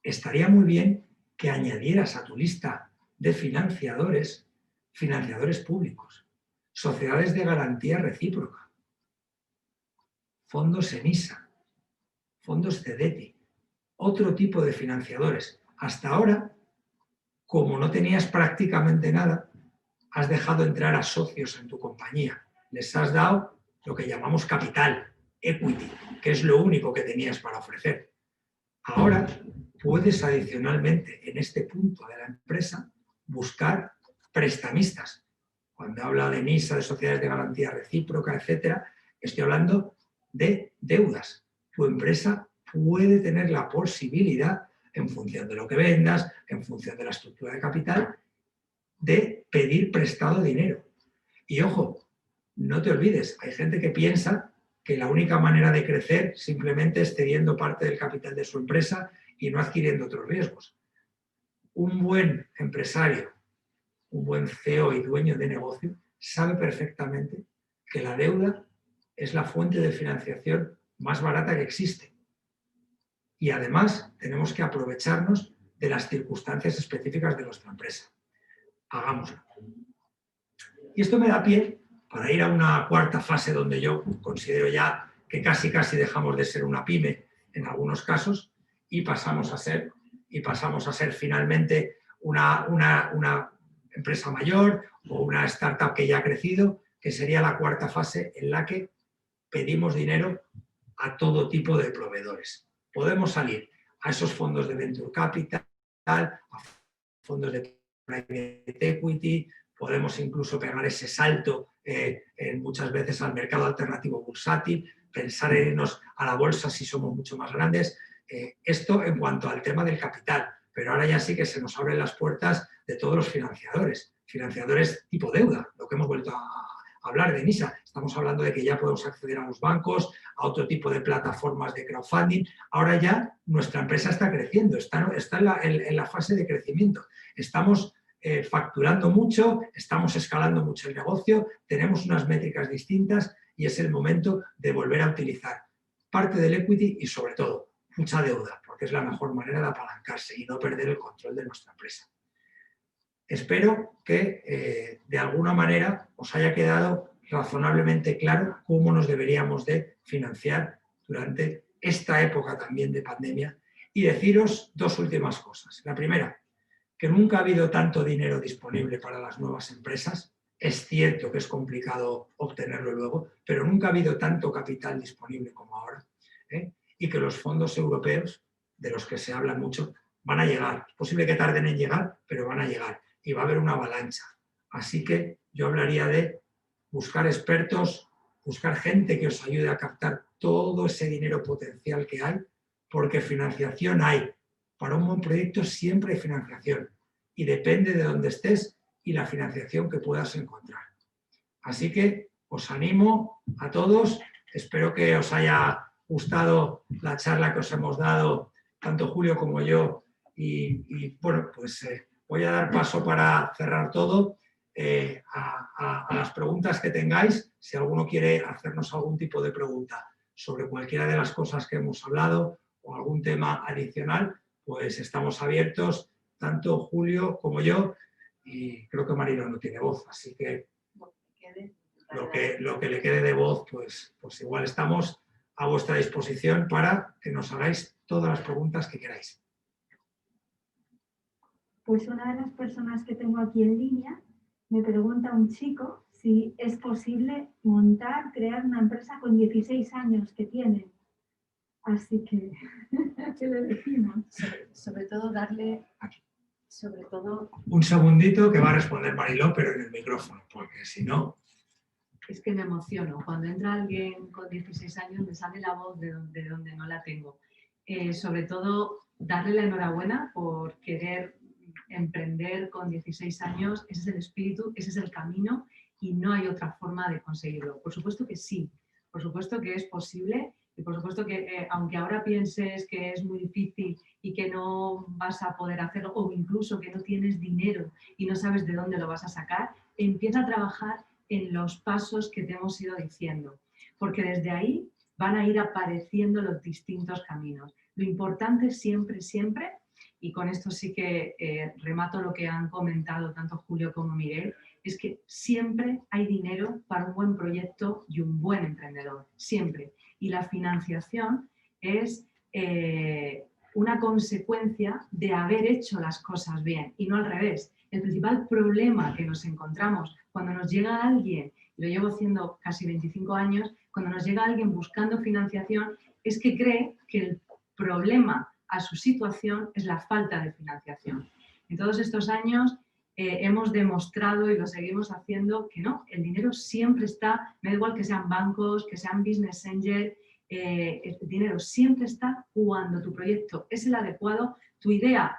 estaría muy bien que añadieras a tu lista de financiadores públicos, sociedades de garantía recíproca, fondos ENISA, fondos CEDETI, otro tipo de financiadores. Hasta ahora, como no tenías prácticamente nada, has dejado entrar a socios en tu compañía. Les has dado lo que llamamos capital, equity, que es lo único que tenías para ofrecer. Ahora puedes adicionalmente en este punto de la empresa buscar prestamistas. Cuando habla de NISA, de sociedades de garantía recíproca, etcétera, estoy hablando de deudas. Tu empresa puede tener la posibilidad, en función de lo que vendas, en función de la estructura de capital, de pedir prestado dinero. Y ojo, no te olvides, hay gente que piensa que la única manera de crecer simplemente es cediendo parte del capital de su empresa y no adquiriendo otros riesgos. Un buen empresario, un buen CEO y dueño de negocio sabe perfectamente que la deuda es la fuente de financiación más barata que existe. Y además tenemos que aprovecharnos de las circunstancias específicas de nuestra empresa. Hagámoslo. Y esto me da pie para ir a una cuarta fase donde yo considero ya que casi dejamos de ser una pyme en algunos casos y pasamos a ser finalmente una empresa mayor o una startup que ya ha crecido, que sería la cuarta fase en la que pedimos dinero a todo tipo de proveedores. Podemos salir a esos fondos de Venture Capital, a fondos de Private Equity, podemos incluso pegar ese salto muchas veces al mercado alternativo bursátil, pensar en irnos a la bolsa si somos mucho más grandes. Esto en cuanto al tema del capital, pero ahora ya sí que se nos abren las puertas de todos los financiadores tipo deuda, lo que hemos vuelto a hablar de NISA. Estamos hablando de que ya podemos acceder a los bancos, a otro tipo de plataformas de crowdfunding. Ahora ya nuestra empresa está creciendo, está en la fase de crecimiento. Estamos facturando mucho, estamos escalando mucho el negocio, tenemos unas métricas distintas y es el momento de volver a utilizar parte del equity y sobre todo mucha deuda, porque es la mejor manera de apalancarse y no perder el control de nuestra empresa. Espero que de alguna manera os haya quedado razonablemente claro cómo nos deberíamos de financiar durante esta época también de pandemia y deciros dos últimas cosas. La primera, que nunca ha habido tanto dinero disponible para las nuevas empresas. Es cierto que es complicado obtenerlo luego, pero nunca ha habido tanto capital disponible como ahora. Y que los fondos europeos, de los que se habla mucho, van a llegar. Es posible que tarden en llegar, pero van a llegar. Y va a haber una avalancha. Así que yo hablaría de buscar expertos, buscar gente que os ayude a captar todo ese dinero potencial que hay, porque financiación hay. Para un buen proyecto siempre hay financiación y depende de dónde estés y la financiación que puedas encontrar. Así que os animo a todos, espero que os haya gustado la charla que os hemos dado, tanto Julio como yo, y bueno, pues voy a dar paso para cerrar todo a las preguntas que tengáis. Si alguno quiere hacernos algún tipo de pregunta sobre cualquiera de las cosas que hemos hablado o algún tema adicional, pues estamos abiertos, tanto Julio como yo, y creo que Marilo no tiene voz, así que lo que le quede de voz, pues igual estamos a vuestra disposición para que nos hagáis todas las preguntas que queráis. Pues una de las personas que tengo aquí en línea me pregunta un chico si es posible crear una empresa con 16 años que tiene. Así que, ¿qué le decimos? Sobre todo darle Sobre todo, Un segundito que va a responder Mariló, pero en el micrófono, porque si no... es que me emociono. Cuando entra alguien con 16 años me sale la voz de donde no la tengo. Sobre todo, darle la enhorabuena por querer emprender con 16 años. Ese es el espíritu, ese es el camino y no hay otra forma de conseguirlo. Por supuesto que sí, por supuesto que es posible y por supuesto que aunque ahora pienses que es muy difícil y que no vas a poder hacerlo o incluso que no tienes dinero y no sabes de dónde lo vas a sacar, empieza a trabajar en los pasos que te hemos ido diciendo, porque desde ahí van a ir apareciendo los distintos caminos. Lo importante siempre, siempre, y con esto sí que remato lo que han comentado tanto Julio como Miguel, es que siempre hay dinero para un buen proyecto y un buen emprendedor, siempre. Y la financiación es una consecuencia de haber hecho las cosas bien y no al revés. El principal problema que nos encontramos cuando nos llega alguien, lo llevo haciendo casi 25 años, cuando nos llega alguien buscando financiación, es que cree que el problema a su situación es la falta de financiación. En todos estos años hemos demostrado y lo seguimos haciendo que no, el dinero siempre está, me da igual que sean bancos, que sean business angel, el dinero siempre está cuando tu proyecto es el adecuado, tu idea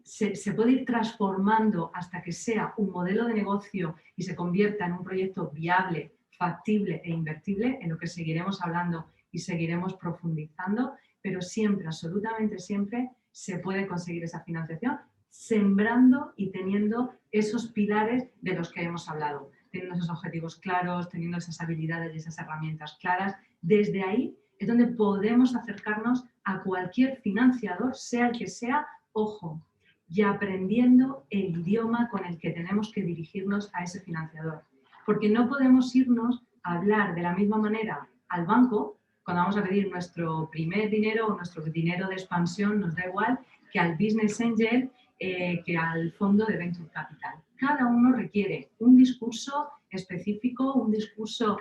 se puede ir transformando hasta que sea un modelo de negocio y se convierta en un proyecto viable, factible e invertible, en lo que seguiremos hablando y seguiremos profundizando, pero siempre, absolutamente siempre, se puede conseguir esa financiación sembrando y teniendo esos pilares de los que hemos hablado, teniendo esos objetivos claros, teniendo esas habilidades y esas herramientas claras. Desde ahí es donde podemos acercarnos a cualquier financiador, sea el que sea, ojo, y aprendiendo el idioma con el que tenemos que dirigirnos a ese financiador. Porque no podemos irnos a hablar de la misma manera al banco cuando vamos a pedir nuestro primer dinero o nuestro dinero de expansión, nos da igual, que al business angel, que al fondo de venture capital. Cada uno requiere un discurso específico, un discurso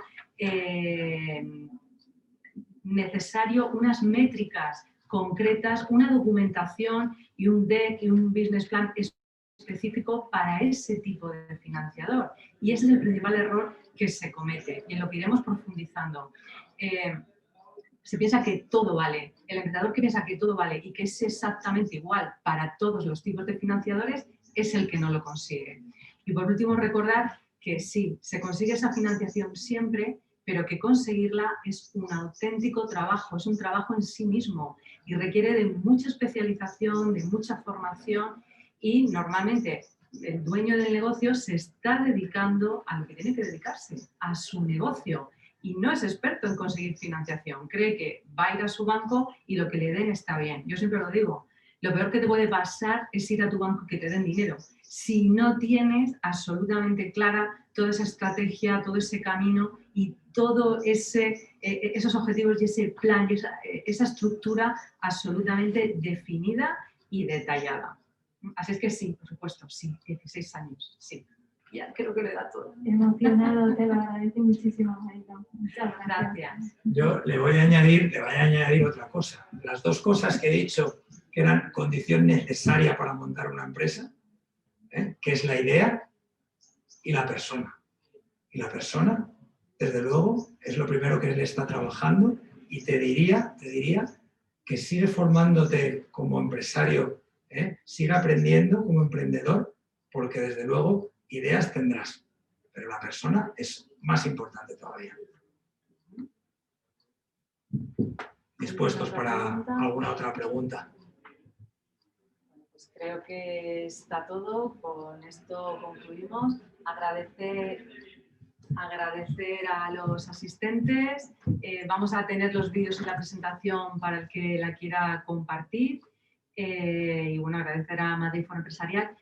necesario, unas métricas concretas, una documentación y un deck y un business plan específico para ese tipo de financiador. Y ese es el principal error que se comete y en lo que iremos profundizando. Se piensa que todo vale. El emprendedor que piensa que todo vale y que es exactamente igual para todos los tipos de financiadores es el que no lo consigue. Y por último, recordar que sí, se consigue esa financiación siempre, pero que conseguirla es un auténtico trabajo, es un trabajo en sí mismo y requiere de mucha especialización, de mucha formación y normalmente el dueño del negocio se está dedicando a lo que tiene que dedicarse, a su negocio. Y no es experto en conseguir financiación. Cree que va a ir a su banco y lo que le den está bien. Yo siempre lo digo, lo peor que te puede pasar es ir a tu banco y que te den dinero. Si no tienes absolutamente clara toda esa estrategia, todo ese camino y todos esos objetivos y ese plan, y esa estructura absolutamente definida y detallada. Así es que sí, por supuesto, sí, 16 años, sí. Ya creo que le da todo. Emocionado, te lo agradezco muchísimo, Marilo. Muchas Gracias. Yo le voy a añadir otra cosa. Las dos cosas que he dicho que eran condición necesaria para montar una empresa, que es la idea y la persona. Y la persona, desde luego, es lo primero que él está trabajando y te diría que sigue formándote como empresario, sigue aprendiendo como emprendedor, porque desde luego ideas tendrás, pero la persona es más importante todavía. ¿Dispuestos para alguna otra pregunta? Pues creo que está todo. Con esto concluimos. Agradecer a los asistentes. Vamos a tener los vídeos y la presentación para el que la quiera compartir. Y bueno, agradecer a Madrid Foro Empresarial.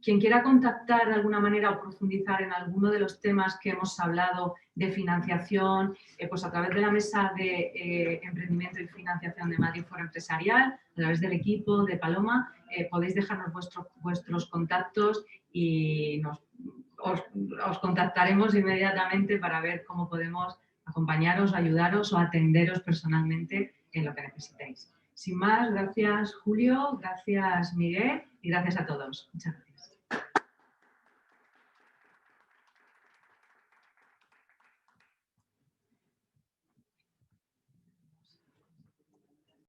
Quien quiera contactar de alguna manera o profundizar en alguno de los temas que hemos hablado de financiación, pues a través de la mesa de emprendimiento y financiación de Madrid Foro Empresarial, a través del equipo de Paloma, podéis dejarnos vuestros contactos y os contactaremos inmediatamente para ver cómo podemos acompañaros, ayudaros o atenderos personalmente en lo que necesitéis. Sin más, gracias Julio, gracias Miguel y gracias a todos. Muchas gracias.